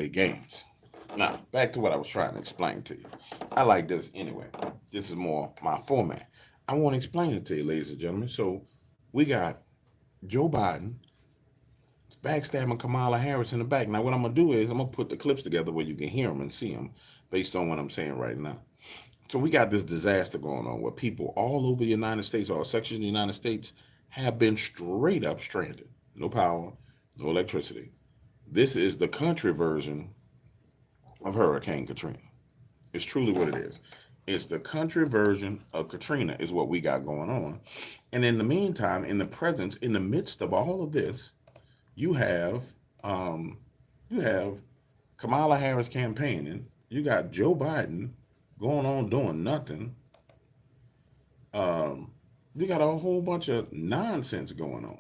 play games. Now, back to what I was trying to explain to you. I like this anyway. This is more my format. I want to explain it to you, ladies and gentlemen. So we got Joe Biden backstabbing Kamala Harris in the back. Now, what I'm going to do is I'm going to put the clips together where you can hear them and see them based on what I'm saying right now. So we got this disaster going on where people all over the United States, all sections of the United States, have been straight up stranded. No power, no electricity. This is the country version of Hurricane Katrina. It's truly what it is. It's the country version of Katrina is what we got going on. And in the meantime, in the presence, in the midst of all of this, you have um, you have Kamala Harris campaigning. You got Joe Biden going on doing nothing. Um, you got a whole bunch of nonsense going on.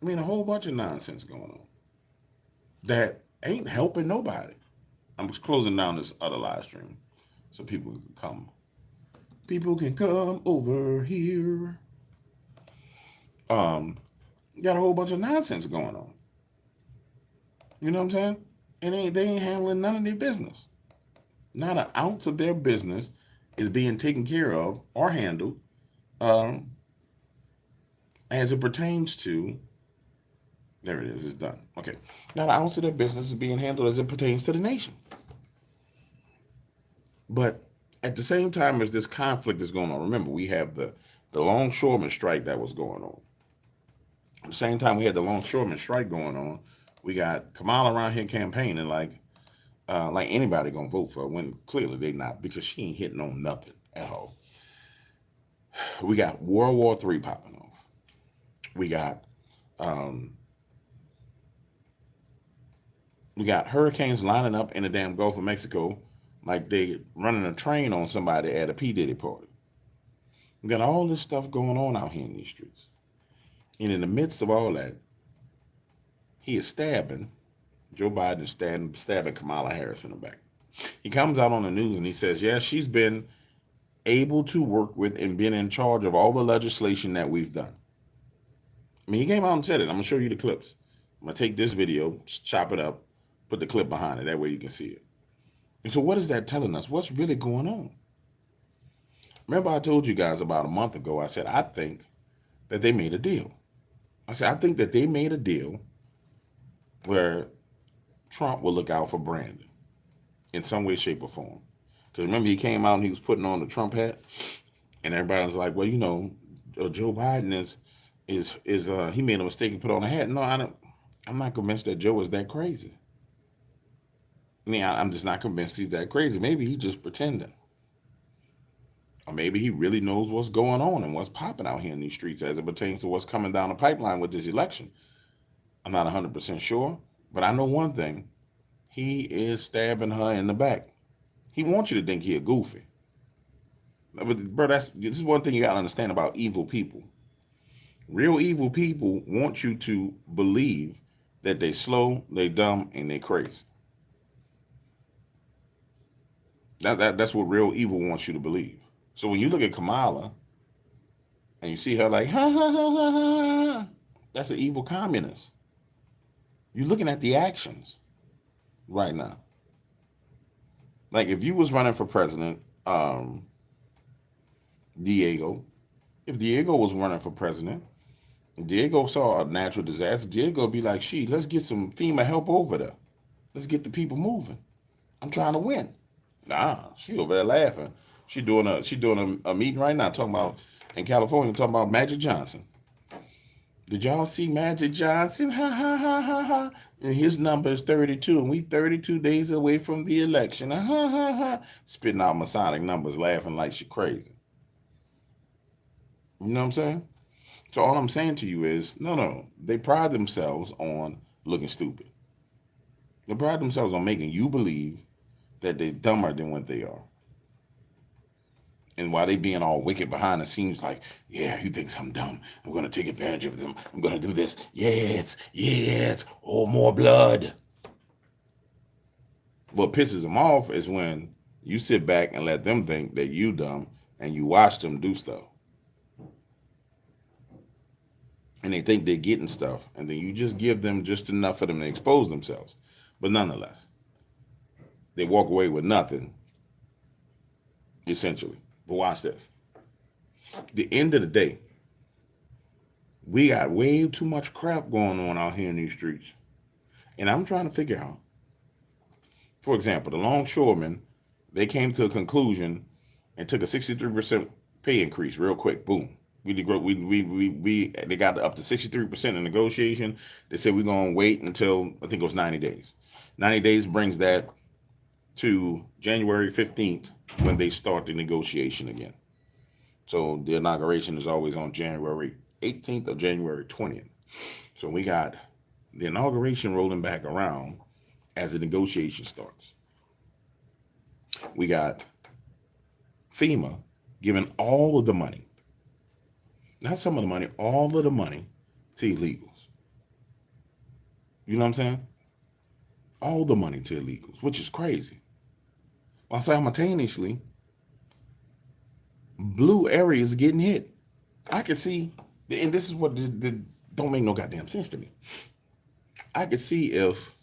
I mean, a whole bunch of nonsense going on that ain't helping nobody. I'm just closing down this other live stream so people can come. People can come over here. Um, you got a whole bunch of nonsense going on. You know what I'm saying? And they ain't handling none of their business. Not an ounce of their business is being taken care of or handled um, as it pertains to. There it is. It's done. Okay. Not an ounce of their business is being handled as it pertains to the nation. But at the same time as this conflict is going on, remember we have the longshoreman strike that was going on. At the same time we had the longshoreman strike going on, we got Kamala around here campaigning like anybody gonna vote for her when clearly they not because she ain't hitting on nothing at all. We got World War III popping off. We got um, we got hurricanes lining up in the damn Gulf of Mexico like they running a train on somebody at a P. Diddy party. We got all this stuff going on out here in these streets. And in the midst of all that, he is stabbing, Joe Biden is stabbing Kamala Harris in the back. He comes out on the news and he says, yeah, she's been able to work with and been in charge of all the legislation that we've done. I mean, he came out and said it. I'm going to show you the clips. I'm going to take this video, chop it up, put the clip behind it. That way you can see it. And so what is that telling us? What's really going on? Remember I told you guys about a month ago, I said, I think that they made a deal. I said, I think that they made a deal where Trump will look out for Brandon in some way, shape, or form. Because remember he came out and he was putting on the Trump hat, and everybody was like, well, you know, Joe Biden is he made a mistake and put on a hat. No, I'm not convinced that Joe is that crazy. I mean, I'm just not convinced he's that crazy. Maybe he's just pretending. Or maybe he really knows what's going on and what's popping out here in these streets as it pertains to what's coming down the pipeline with this election. I'm not 100% sure, but I know one thing. He is stabbing her in the back. He wants you to think he a goofy. But, bro, this is one thing you got to understand about evil people. Real evil people want you to believe that they slow, they dumb, and they crazy. That's what real evil wants you to believe. So when you look at Kamala and you see her like, ha, ha, ha, ha, ha, ha, that's an evil communist. You're looking at the actions right now. Like if you was running for president, Diego, if Diego was running for president, Diego saw a natural disaster, Diego would be like, let's get some FEMA help over there. Let's get the people moving. I'm trying to win. Nah, she over there laughing. She doing a meeting right now talking about in California talking about Magic Johnson. Did y'all see Magic Johnson? Ha ha ha ha ha. And his number is 32, and we 32 days away from the election. Ha ha ha. Spitting out Masonic numbers, laughing like she crazy. You know what I'm saying? So all I'm saying to you is, no. They pride themselves on looking stupid. They pride themselves on making you believe that they're dumber than what they are. And while they being all wicked behind the scenes, like, yeah, he thinks I'm dumb. I'm going to take advantage of them. I'm going to do this. Yes. Oh, more blood. What pisses them off is when you sit back and let them think that you dumb and you watch them do stuff. And they think they're getting stuff. And then you just give them just enough for them to expose themselves. But nonetheless, They walk away with nothing, essentially. But watch this. At the end of the day, we got way too much crap going on out here in these streets. And I'm trying to figure out, for example, the longshoremen, they came to a conclusion and took a 63% pay increase real quick. Boom. They got up to 63% in negotiation. They said we're going to wait until, I think it was 90 days. 90 days brings that to January 15th when they start the negotiation again. So the inauguration is always on January 18th or January 20th. So we got the inauguration rolling back around as the negotiation starts. We got FEMA giving all of the money, not some of the money, all of the money to illegals. You know what I'm saying? All the money to illegals, which is crazy. While simultaneously, blue areas getting hit. I could see, and this is what don't make no goddamn sense to me. I could see if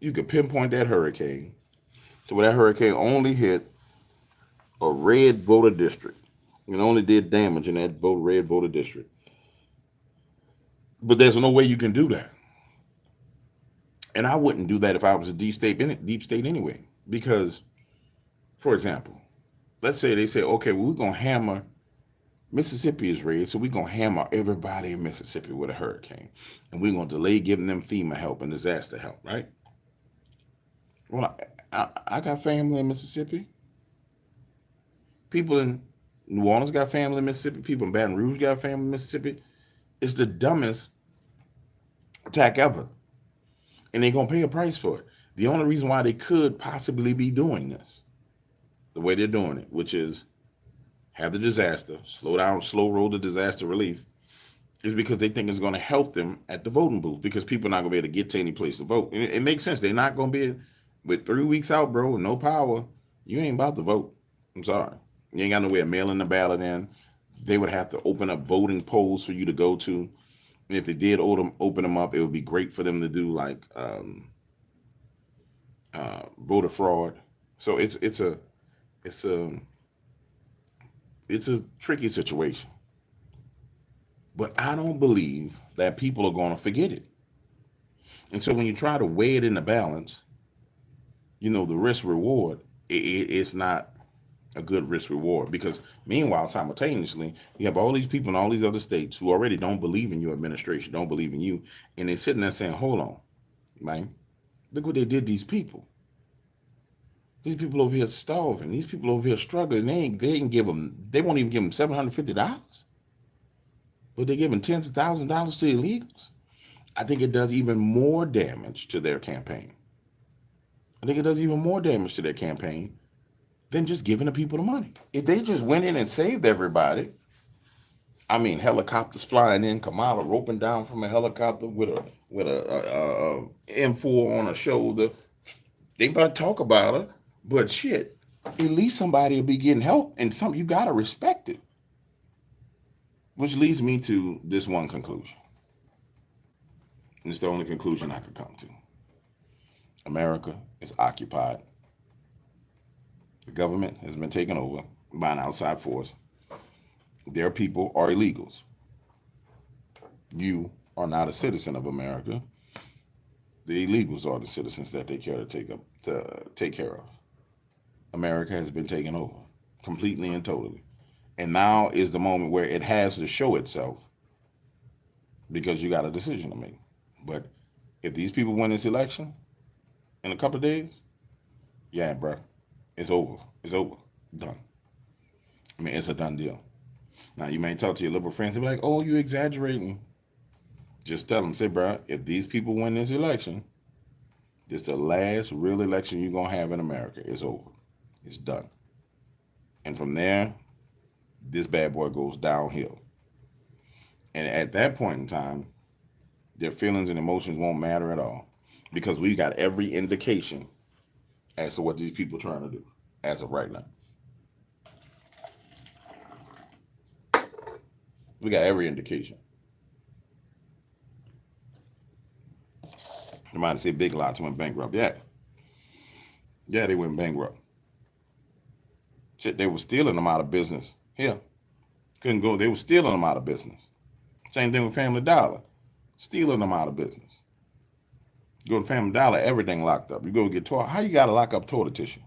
you could pinpoint that hurricane, so where that hurricane only hit a red voter district, and only did damage in that red voter district. But there's no way you can do that. And I wouldn't do that if I was a deep state anyway. Because, for example, let's say they say, okay, well, we're going to hammer, Mississippi is red, so we're going to hammer everybody in Mississippi with a hurricane. And we're going to delay giving them FEMA help and disaster help, right? Well, I got family in Mississippi. People in New Orleans got family in Mississippi. People in Baton Rouge got family in Mississippi. It's the dumbest attack ever. And they're going to pay a price for it. The only reason why they could possibly be doing this, the way they're doing it, which is have the disaster, slow roll the disaster relief, is because they think it's going to help them at the voting booth, because people are not going to be able to get to any place to vote. And it makes sense. They're not going to be, with 3 weeks out, bro, no power, you ain't about to vote. I'm sorry. You ain't got no way of mailing the ballot in. They would have to open up voting polls for you to go to. And if they did open them up, it would be great for them to do like voter fraud. So it's a tricky situation. But I don't believe that people are going to forget it. And so when you try to weigh it in the balance, the risk reward, it's not a good risk reward, because meanwhile, simultaneously, you have all these people in all these other states who already don't believe in your administration, don't believe in you, and they're sitting there saying, hold on, man, look what they did to these people. These people over here starving. These people over here struggling. They won't even give them $750, but they're giving tens of thousands of dollars to illegals. I think it does even more damage to their campaign. I think it does even more damage to their campaign than just giving the people the money. If they just went in and saved everybody, I mean, helicopters flying in, Kamala roping down from a helicopter with a M4 on her shoulder. They might talk about her, but shit, at least somebody will be getting help, and you gotta respect it. Which leads me to this one conclusion. And it's the only conclusion I could come to. America is occupied. The government has been taken over by an outside force. Their people are illegals. You are not a citizen of America. The illegals are the citizens that they care to take care of. America has been taken over completely and totally. And now is the moment where it has to show itself, because you got a decision to make. But if these people win this election in a couple of days, yeah, bro, it's over. It's over. Done. I mean, it's a done deal. Now, you may talk to your liberal friends and be like, oh, you exaggerating. Just tell them, say, bro, if these people win this election, this is the last real election you're going to have in America. It's over. It's done. And from there, this bad boy goes downhill. And at that point in time, their feelings and emotions won't matter at all, because we got every indication as to what these people are trying to do as of right now. We got every indication. You might say Big Lots went bankrupt. Yeah. Yeah, they went bankrupt. Shit, they were stealing them out of business. Here, couldn't go. They were stealing them out of business. Same thing with Family Dollar, stealing them out of business. You go to Family Dollar, everything locked up. You go get toilet. How you gotta lock up toilet tissue?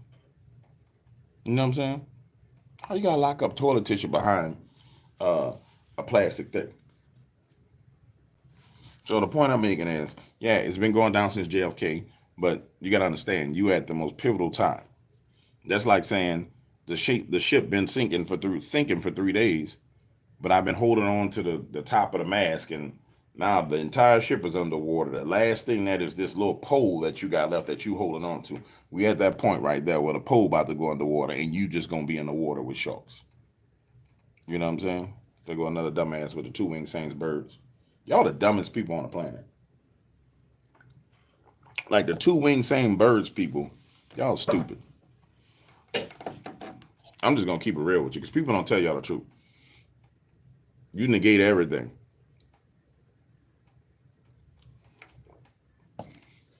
You know what I'm saying? How you gotta lock up toilet tissue behind uh, a plastic thing? So the point I'm making is, yeah, it's been going down since JFK, but you gotta understand, you at the most pivotal time. That's like saying the ship been sinking for 3 days, but I've been holding on to the top of the mast, and now the entire ship is underwater. The last thing that is this little pole that you got left that you holding on to. We at that point right there where the pole about to go underwater, and you just gonna be in the water with sharks. You know what I'm saying? There go another dumbass with the two-winged Saints birds. Y'all the dumbest people on the planet. Like the two-winged same birds people, y'all stupid. I'm just gonna keep it real with you because people don't tell y'all the truth. You negate everything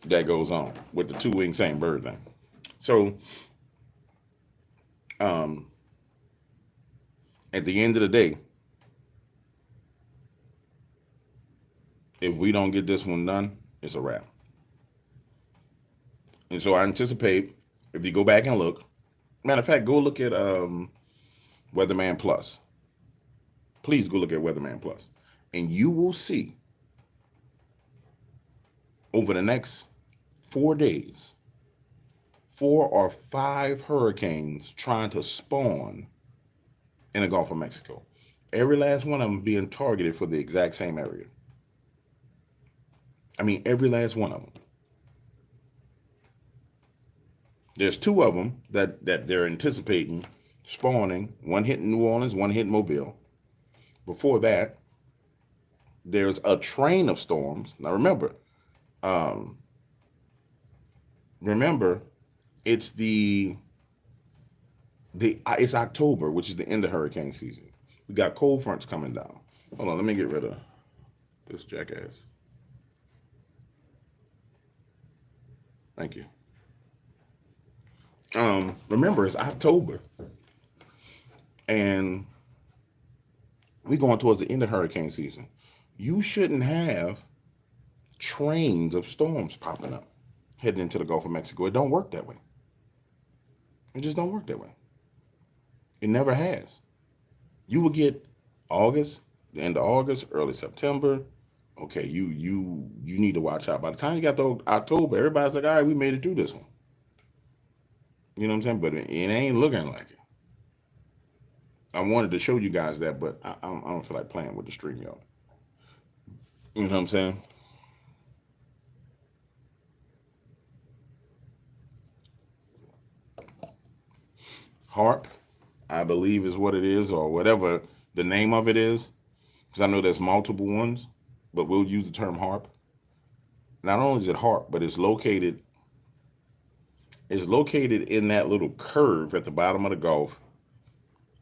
that goes on with the two-winged same bird thing. So, um, at the end of the day, if we don't get this one done, it's a wrap. And so I anticipate if you go back and look, matter of fact, go look at Weatherman Plus. Please go look at Weatherman Plus, and you will see over the next 4 days, 4 or 5 hurricanes trying to spawn in the Gulf of Mexico. Every last one of them being targeted for the exact same area. I mean, every last one of them. There's 2 of them that they're anticipating spawning. One hitting New Orleans, one hitting Mobile. Before that, there's a train of storms. Now um, remember, it's it's October, which is the end of hurricane season. We got cold fronts coming down. Hold on, let me get rid of this jackass. Thank you. Remember, it's October, and we're going towards the end of hurricane season. You shouldn't have trains of storms popping up heading into the Gulf of Mexico. It don't work that way. It just don't work that way. It never has. You will get August, the end of August, early September. Okay, you need to watch out. By the time you got to October, everybody's like, all right, we made it through this one. You know what I'm saying? But it ain't looking like it. I wanted to show you guys that, but I don't feel like playing with the stream, y'all. You know what I'm saying? HARP, I believe is what it is, or whatever the name of it is, because I know there's multiple ones, but we'll use the term HARP. Not only is it HARP, but it's located in that little curve at the bottom of the Gulf,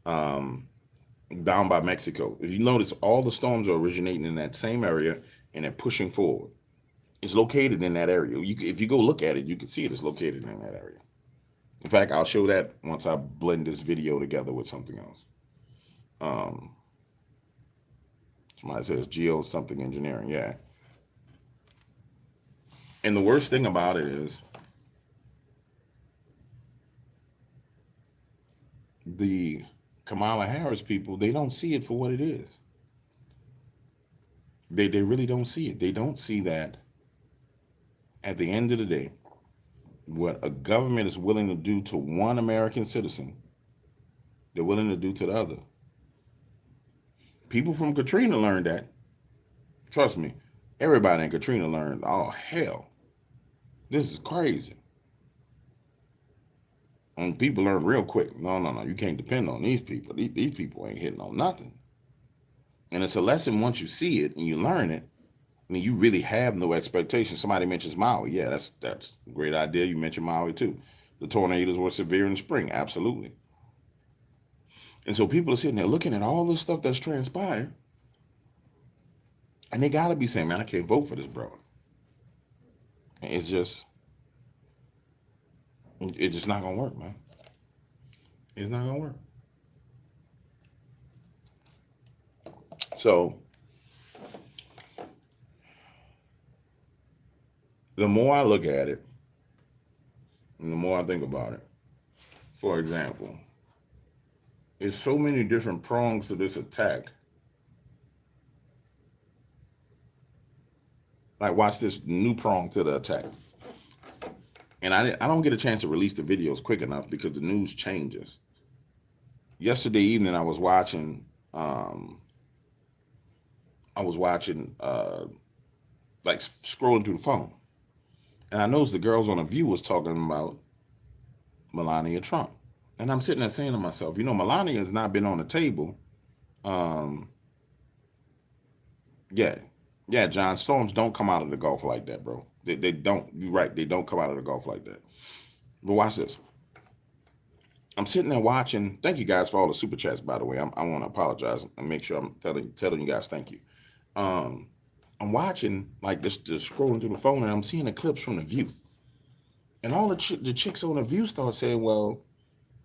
down by Mexico. If you notice, all the storms are originating in that same area and they're pushing forward. It's located in that area. If you go look at it, you can see it is located in that area. In fact, I'll show that once I blend this video together with something else. Somebody says geo something engineering. Yeah. And the worst thing about it is the Kamala Harris people, they don't see it for what it is. They really don't see it. They don't see that at the end of the day, what a government is willing to do to one American citizen, they're willing to do to the other. People from Katrina learned that. Trust me, everybody in Katrina learned, oh, hell, this is crazy. And people learn real quick. No, you can't depend on these people. These people ain't hitting on nothing. And it's a lesson once you see it and you learn it. I mean, you really have no expectation. Somebody mentions Maui. Yeah, that's a great idea. You mentioned Maui too. The tornadoes were severe in the spring. Absolutely. And so people are sitting there looking at all this stuff that's transpired. And they got to be saying, man, I can't vote for this, bro. And it's just, It's just not gonna work, man. It's not gonna work. So the more I look at it, and the more I think about it, for example, there's so many different prongs to this attack. Like, watch this new prong to the attack. And I don't get a chance to release the videos quick enough because the news changes. Yesterday evening, um, I was watching, like scrolling through the phone, and I noticed the girls on the View was talking about Melania Trump, and I'm sitting there saying to myself, Melania has not been on the table. Um, yeah, yeah, John, storms don't come out of the Gulf like that, bro. They don't. You're right. They don't come out of the Gulf like that. But watch this. I'm sitting there watching. Thank you guys for all the super chats, by the way. I want to apologize and make sure I'm telling you guys thank you. Um, I'm watching like this, just scrolling through the phone, and I'm seeing the clips from the View, and all the chicks on the View start saying, "Well,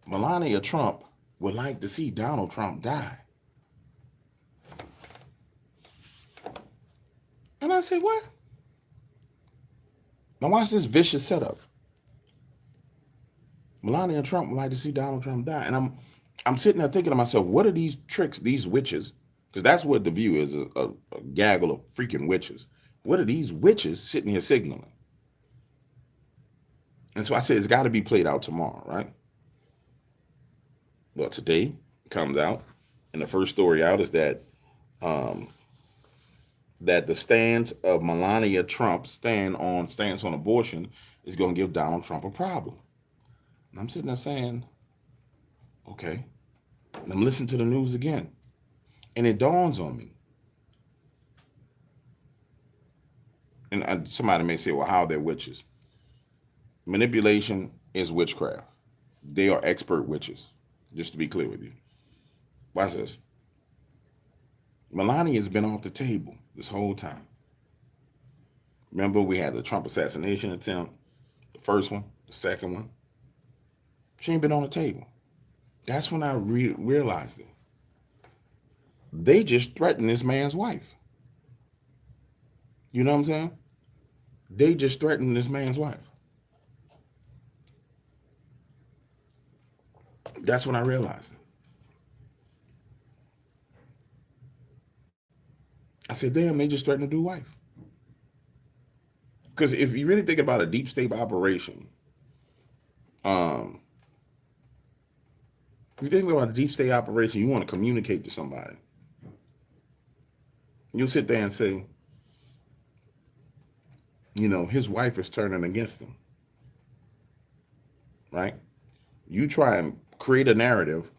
Melania Trump would like to see Donald Trump die," and I say, "What?" Now watch this vicious setup. Melania Trump would like to see Donald Trump die, and I'm sitting there thinking to myself, what are these tricks, these witches? Because that's what the View is, a gaggle of freaking witches. What are these witches sitting here signaling? And so I said, it's got to be played out tomorrow, right? Well, today it comes out, and the first story out is that that the stance of Melania Trump's stance on abortion is going to give Donald Trump a problem. And I'm sitting there saying, okay. And I'm listening to the news again, and it dawns on me. And somebody may say, well, how are they witches? Manipulation is witchcraft. They are expert witches, just to be clear with you. Watch this. Melania has been off the table this whole time. Remember, we had the Trump assassination attempt, the first one, the second one. She ain't been on the table. That's when I realized it. They just threatened this man's wife. You know what I'm saying? They just threatened this man's wife. That's when I realized it. I said, damn, they just threatened to do wife. Because if you really think about a deep state operation, if you think about a deep state operation, you want to communicate to somebody. You'll sit there and say, his wife is turning against him. Right? You try and create a narrative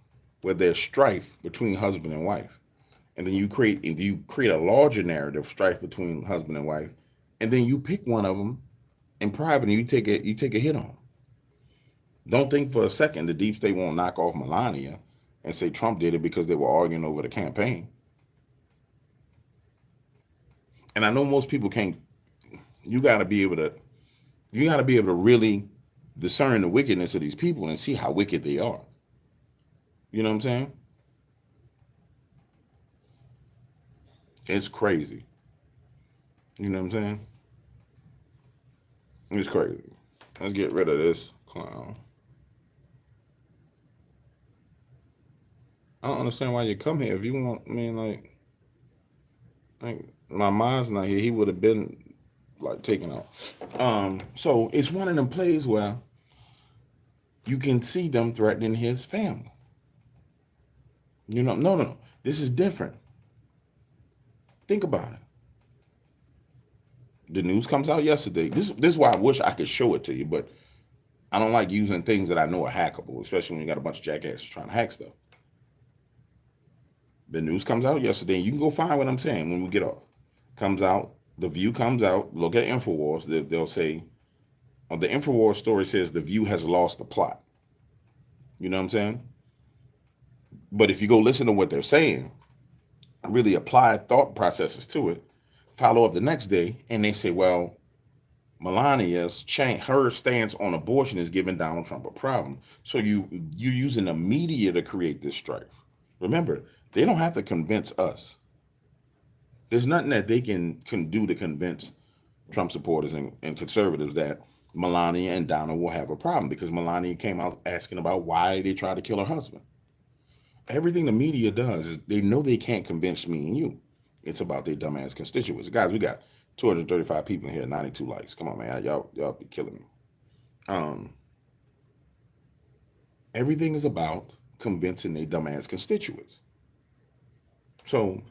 where there's strife between husband and wife. And then you create a larger narrative, strife between husband and wife, and then you pick one of them in private and you take a hit on. Don't think for a second the deep state won't knock off Melania and say Trump did it because they were arguing over the campaign. And I know most people can't. You got to be able to really discern the wickedness of these people and see how wicked they are. You know what I'm saying? It's crazy. You know what I'm saying? It's crazy. Let's get rid of this clown. I don't understand why you come here. If you want, I mean, like my mind's not here. He would have been like taken out. So it's one of them plays where you can see them threatening his family. No. This is different. Think about it. The news comes out yesterday. This is why I wish I could show it to you, but I don't like using things that I know are hackable, especially when you got a bunch of jackasses trying to hack stuff. The news comes out yesterday, and you can go find what I'm saying when we get off. Comes out, the View comes out, look at InfoWars, they'll say, the InfoWars story says the View has lost the plot. You know what I'm saying? But if you go listen to what they're saying, really apply thought processes to it, follow up the next day, and they say, well, Melania's her stance on abortion is giving Donald Trump a problem. So you're using the media to create this strife. Remember, they don't have to convince us. There's nothing that they can do to convince Trump supporters and conservatives that Melania and Donald will have a problem, because Melania came out asking about why they tried to kill her husband. Everything the media does is they know they can't convince me and you. It's about their dumbass constituents. Guys, we got 235 people in here, 92 likes. Come on, man. Y'all be killing me. Um, Everything is about convincing their dumbass constituents. So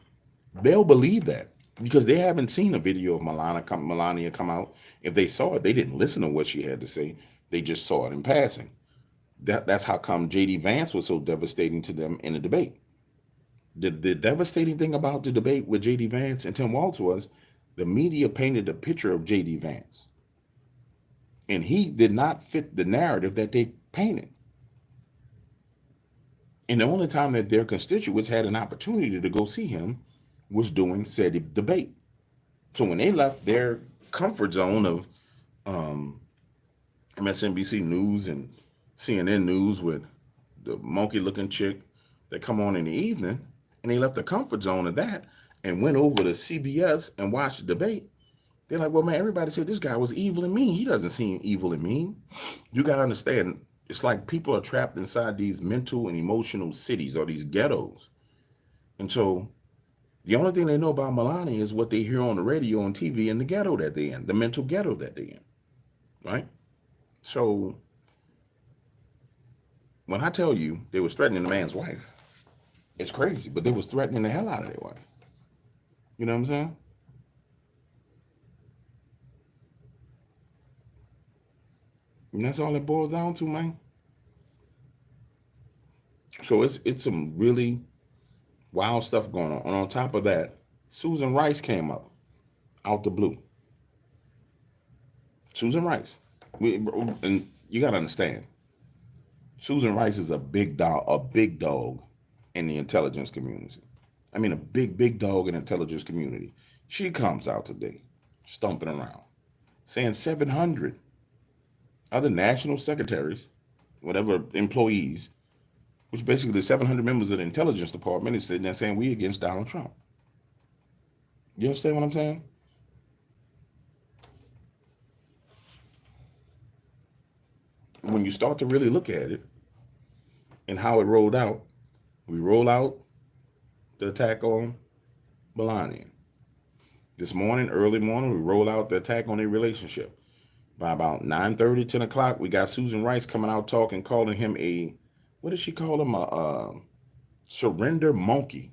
they'll believe that because they haven't seen a video of Melania come out. If they saw it, they didn't listen to what she had to say. They just saw it in passing. That's how come J.D. Vance was so devastating to them in the debate. The devastating thing about the debate with J.D. Vance and Tim Walz was the media painted a picture of J.D. Vance. And he did not fit the narrative that they painted. And the only time that their constituents had an opportunity to go see him was during said debate. So when they left their comfort zone of MSNBC News and CNN News with the monkey-looking chick that come on in the evening, and they left the comfort zone of that and went over to CBS and watched the debate, they're like, well, man, everybody said this guy was evil and mean. He doesn't seem evil and mean. You got to understand, it's like people are trapped inside these mental and emotional cities or these ghettos. And so the only thing they know about Melania is what they hear on the radio and TV in the ghetto that they're in, the mental ghetto that they're in, right? So when I tell you they was threatening the man's wife, it's crazy, but they was threatening the hell out of their wife. You know what I'm saying? And that's all it boils down to, man. So it's some really wild stuff going on. And on top of that, Susan Rice came up out the blue. Susan Rice. And you got to understand, Susan Rice is a big dog in the intelligence community. I mean, a big dog in the intelligence community. She comes out today, stomping around, saying 700 other national secretaries, whatever employees, which basically 700 members of the intelligence department, is sitting there saying we against Donald Trump. You understand what I'm saying? When you start to really look at it and how it rolled out, we roll out the attack on Melania. This morning, early morning, we roll out the attack on their relationship. By about 9:30, 10 o'clock, we got Susan Rice coming out talking, calling him what did she call him? A surrender monkey.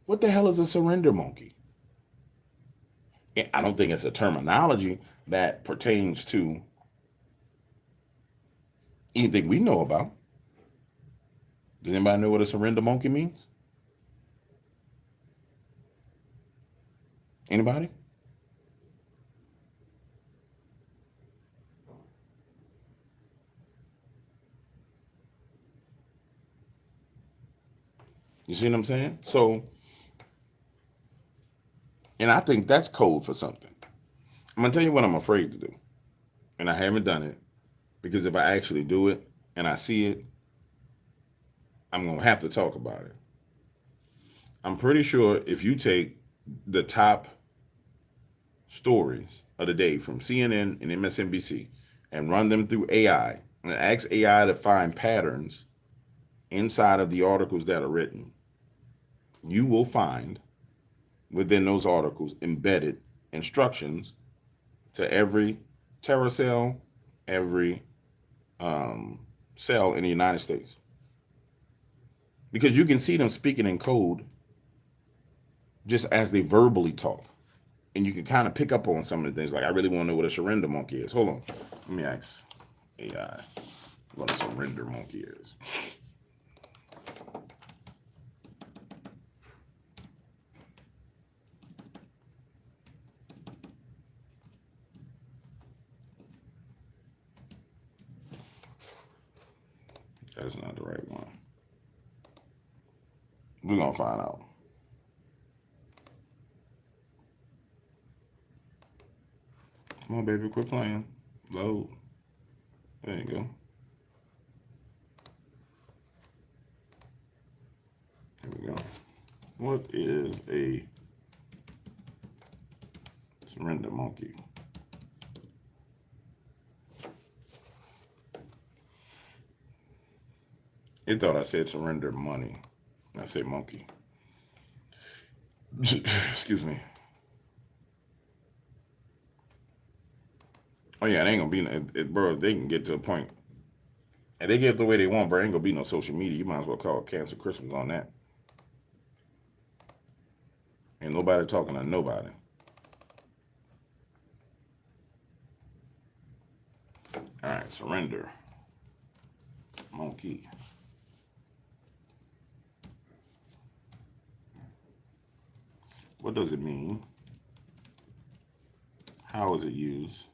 What the hell is a surrender monkey? I don't think it's a terminology that pertains to anything we know about. Does anybody know what a surrender monkey means? Anybody? You see what I'm saying? So, and I think that's code for something. I'm going to tell you what I'm afraid to do. And I haven't done it because if I actually do it and I see it, I'm going to have to talk about it. I'm pretty sure if you take the top stories of the day from CNN and MSNBC and run them through AI and ask AI to find patterns inside of the articles that are written, you will find within those articles embedded instructions to every terror cell, every cell in the United States. Because you can see them speaking in code just as they verbally talk. And you can kind of pick up on some of the things. Like, I really want to know what a surrender monkey is. Hold on. Let me ask AI what a surrender monkey is. That's not the right one. We're going to find out. Come on, baby, quit playing. Load. There you go. Here we go. What is a surrender monkey? It thought I said surrender money. I said monkey. Excuse me. Oh yeah, it ain't gonna be bro. If they can get to a point, and they get it the way they want, bro, ain't gonna be no social media. You might as well call it Cancel Christmas on that. Ain't nobody talking to nobody. All right, surrender monkey. What does it mean? How is it used?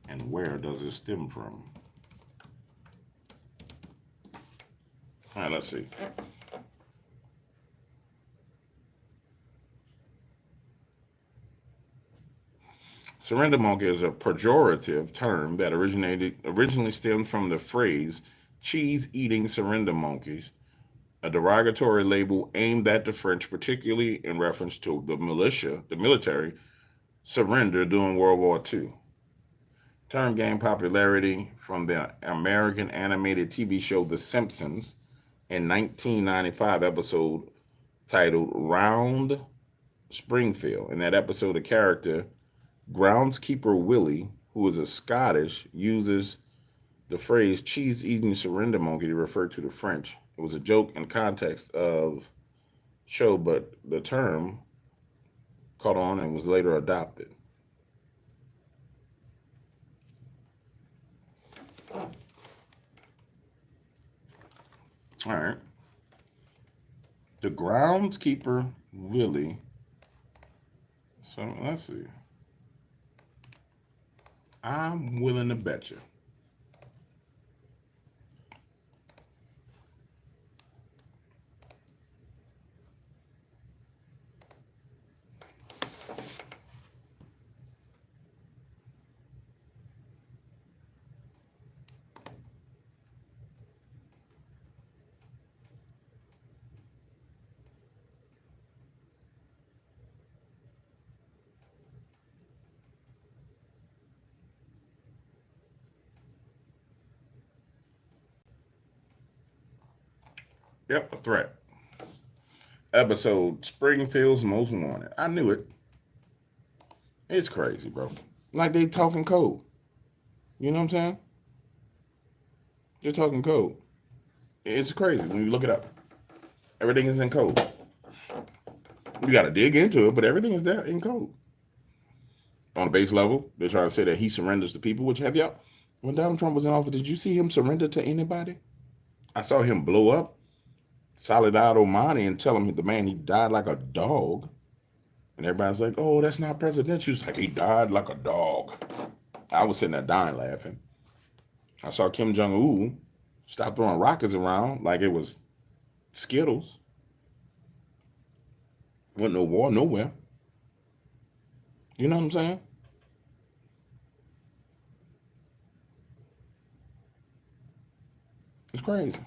And where does it stem from? All right, let's see. Surrender monkey is a pejorative term that originally stemmed from the phrase cheese-eating surrender monkeys, a derogatory label aimed at the French, particularly in reference to the military surrender during World War II. Term gained popularity from the American animated TV show The Simpsons in 1995 episode titled Round Springfield. In that episode, the character groundskeeper Willie, who is a Scottish, uses the phrase cheese-eating surrender monkey to refer to the French. It was a joke in context of show, but the term caught on and was later adopted. All right. The groundskeeper Willie. So let's see. I'm willing to bet you. Yep, a threat. Episode Springfield's Most Wanted. I knew it. It's crazy, bro. Like they talking code. You know what I'm saying? They're talking code. It's crazy when you look it up. Everything is in code. You got to dig into it, but everything is there in code. On a base level, they're trying to say that he surrenders to people, which have y'all, when Donald Trump was in office, did you see him surrender to anybody? I saw him blow up Soledad Money and tell him the man he died like a dog. And everybody's like, oh, that's not presidential. It's like he died like a dog. I was sitting there dying laughing. I saw Kim Jong-un stop throwing rockets around like it was Skittles. Wasn't no war nowhere. You know what I'm saying? It's crazy.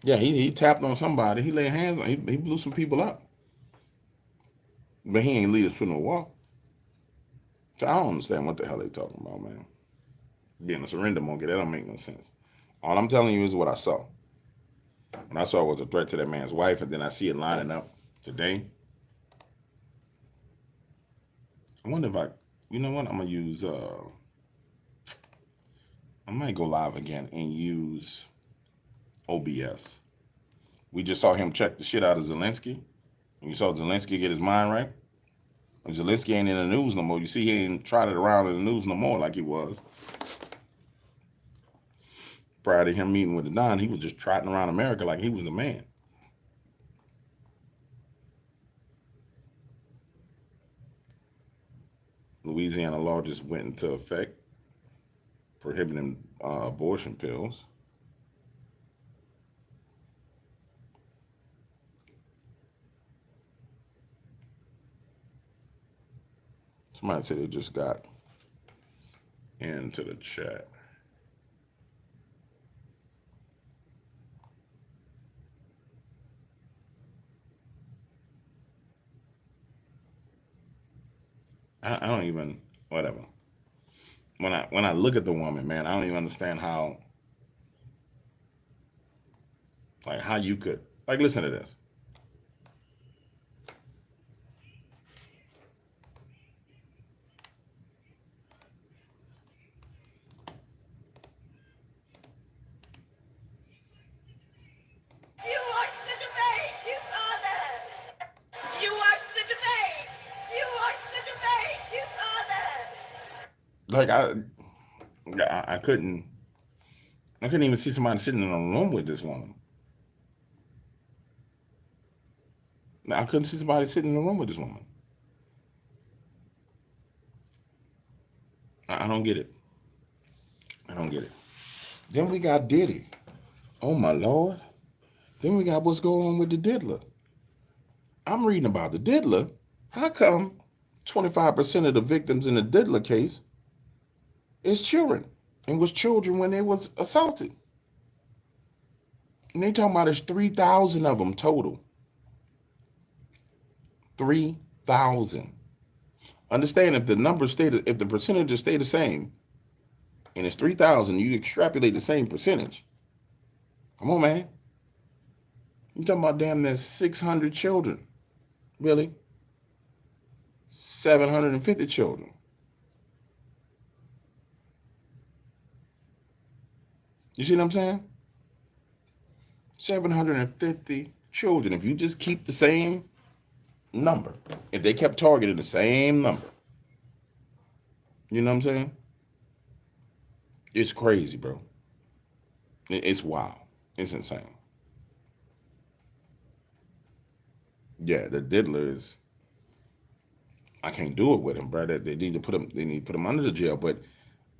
Yeah, he tapped on somebody. He laid hands on. He blew some people up. But he ain't lead us to no war. So I don't understand what the hell they talking about, man. Being a surrender monkey, that don't make no sense. All I'm telling you is what I saw. What I saw was a threat to that man's wife, and then I see it lining up today. I wonder if you know what? I'm gonna use. I might go live again and use OBS. We just saw him check the shit out of Zelensky. And you saw Zelensky get his mind right. And Zelensky ain't in the news no more. You see, he ain't trotted around in the news no more like he was. Prior to him meeting with the Don, he was just trotting around America like he was the man. Louisiana law just went into effect, prohibiting abortion pills. Somebody said they just got into the chat. I don't even, whatever. When I look at the woman, man, I don't even understand how, like, how you could, like, listen to this. You watched the debate. You saw that. You watched the debate. You watched the debate. You saw that. Like, I couldn't even see somebody sitting in a room with this woman. I couldn't see somebody sitting in a room with this woman. I don't get it. I don't get it. Then we got Diddy. Oh my Lord. Then we got what's going on with the diddler. I'm reading about the diddler. How come 25% of the victims in the diddler case is children and was children when they was assaulted? And they talking about there's 3,000 of them total. 3,000. Understand if the numbers if the percentages stay the same, and it's 3,000, you extrapolate the same percentage. Come on, man. You talking about damn near 600 children. Really? 750 children. You see what I'm saying? 750 children. If you just keep the same number, if they kept targeting the same number, you know what I'm saying? It's crazy, bro. It's wild. It's insane. Yeah, the diddler is. I can't do it with him, bro. They need to put him. They need to put him under the jail. But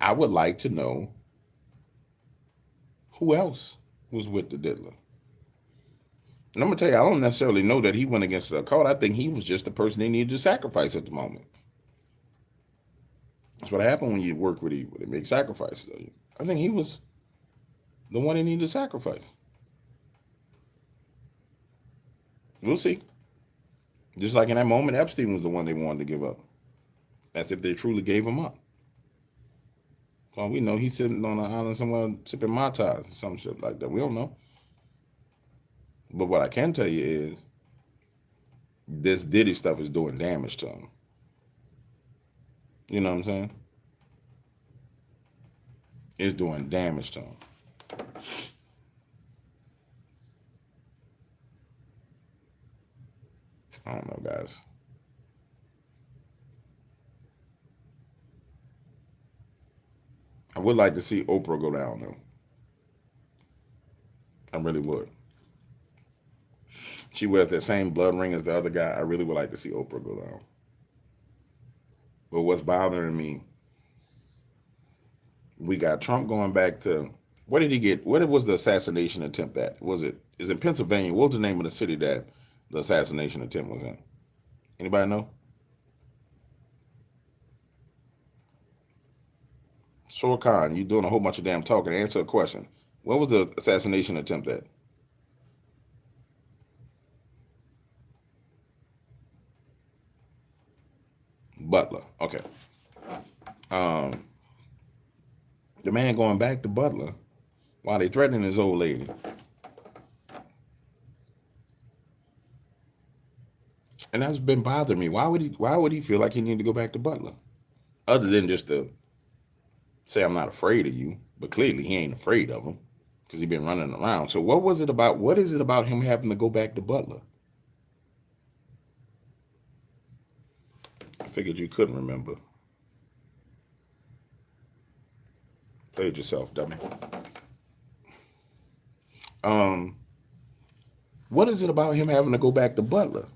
I would like to know who else was with the diddler. And I'm gonna tell you, I don't necessarily know that he went against the code. I think he was just the person they needed to sacrifice at the moment. That's what happened when you work with evil. They make sacrifices. I think he was the one they needed to sacrifice. We'll see. Just like in that moment, Epstein was the one they wanted to give up. That's if they truly gave him up. So we know he's sitting on an island somewhere sipping Mai Tais or some shit like that. We don't know. But what I can tell you is this Diddy stuff is doing damage to him. You know what I'm saying? It's doing damage to him. I don't know, guys. I would like to see Oprah go down, though. I really would. She wears that same blood ring as the other guy. I really would like to see Oprah go down. But what's bothering me, we got Trump going back to, where did he get, what was the assassination attempt at? Is it Pennsylvania? What was the name of the city that the assassination attempt was in? Anybody know? Shor Khan, you doing a whole bunch of damn talking. Answer a question. What was the assassination attempt at? Butler. Okay. The man going back to Butler while they threatening his old lady. And that's been bothering me. Why would he feel like he needed to go back to Butler? Other than just to say I'm not afraid of you, but clearly he ain't afraid of him because he been running around. So what is it about him having to go back to Butler? I figured you couldn't remember. Played yourself, dummy. What is it about him having to go back to Butler?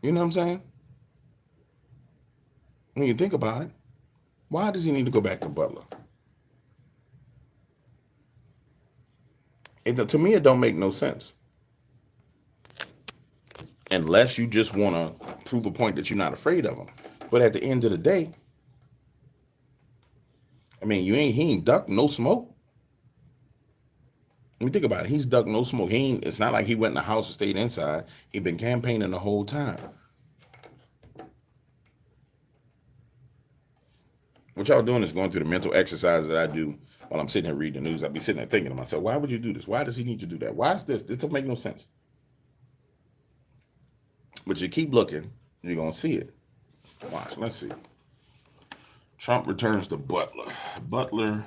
You know what I'm saying? When you think about it, why does he need to go back to Butler? To me, it don't make no sense. unless you just want to prove a point that you're not afraid of them. But at the end of the day, I mean, he ain't ducked no smoke. Let me think about it. He's ducked no smoke. It's not like he went in the house and stayed inside. He been campaigning the whole time. What y'all doing is going through the mental exercise that I do while I'm sitting here reading the news. I'll be sitting there thinking to myself, why would you do this? Why does he need to do that? Why is this? This don't make no sense. But you keep looking, you're going to see it. Watch, let's see. Trump returns to Butler,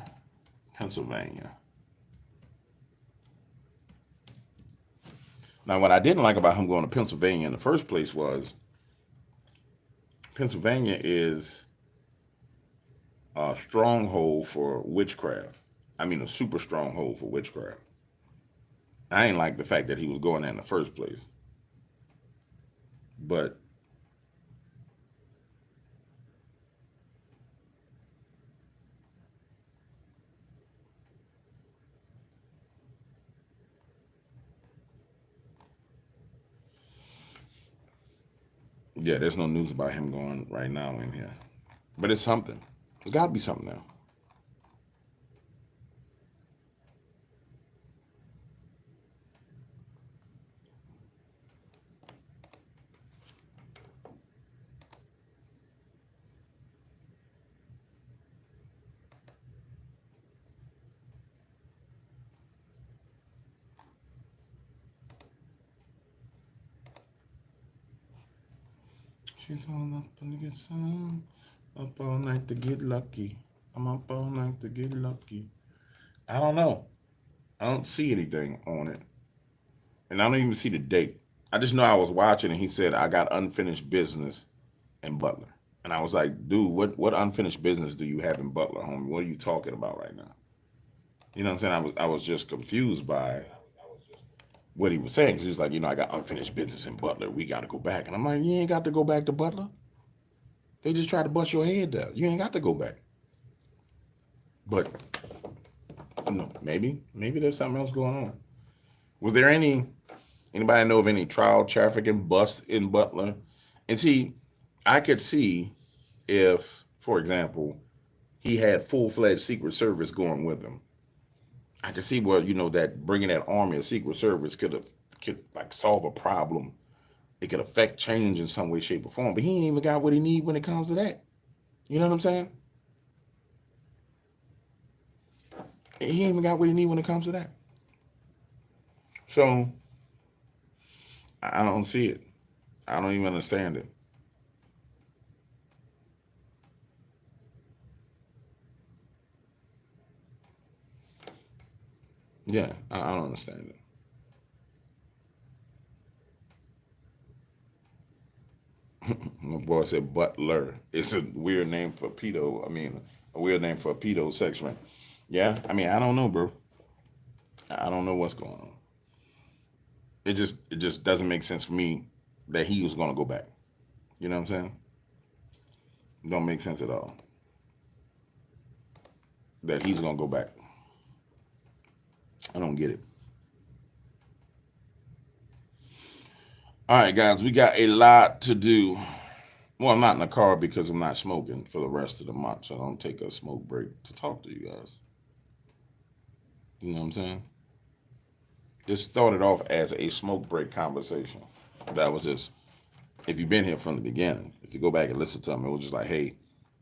Pennsylvania. Now, what I didn't like about him going to Pennsylvania in the first place was Pennsylvania is a stronghold for witchcraft. I mean, a super stronghold for witchcraft. I ain't like the fact that he was going there in the first place. But yeah, there's no news about him going right now in here. But it's something. There's got to be something now. She's all up to get some, up all night to get lucky. I'm up all night to get lucky. I don't know. I don't see anything on it. And I don't even see the date. I just know I was watching and he said, I got unfinished business in Butler. And I was like, dude, what unfinished business do you have in Butler, homie? What are you talking about right now? You know what I'm saying? I was just confused by what he was saying. He was like, I got unfinished business in Butler. We got to go back. And I'm like, you ain't got to go back to Butler. They just tried to bust your head down. You ain't got to go back. But maybe there's something else going on. Was there anybody know of any trial trafficking busts in Butler? And see, I could see if, for example, he had full-fledged Secret Service going with him. I could see where, that bringing that army of Secret Service could like solve a problem. It could affect change in some way, shape, or form. But he ain't even got what he need when it comes to that. You know what I'm saying? He ain't even got what he need when it comes to that. So I don't see it. I don't even understand it. Yeah, I don't understand it. My boy said Butler. It's a weird name for pedo. I mean, a weird name for a pedo section. Yeah, I mean, I don't know, bro. I don't know what's going on. It just doesn't make sense for me that he was gonna go back. You know what I'm saying? It don't make sense at all that he's gonna go back. I don't get it. All right, guys, we got a lot to do. Well, I'm not in the car because I'm not smoking for the rest of the month, so I don't take a smoke break to talk to you guys. You know what I'm saying? This started off as a smoke break conversation. That was just, if you've been here from the beginning, if you go back and listen to them, it was just like, hey,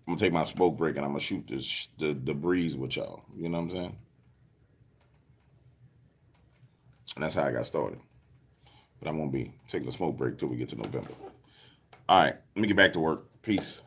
I'm gonna take my smoke break and I'm gonna shoot the breeze with y'all. You know what I'm saying? And that's how I got started. But I'm gonna be taking a smoke break till we get to November. All right, let me get back to work. Peace.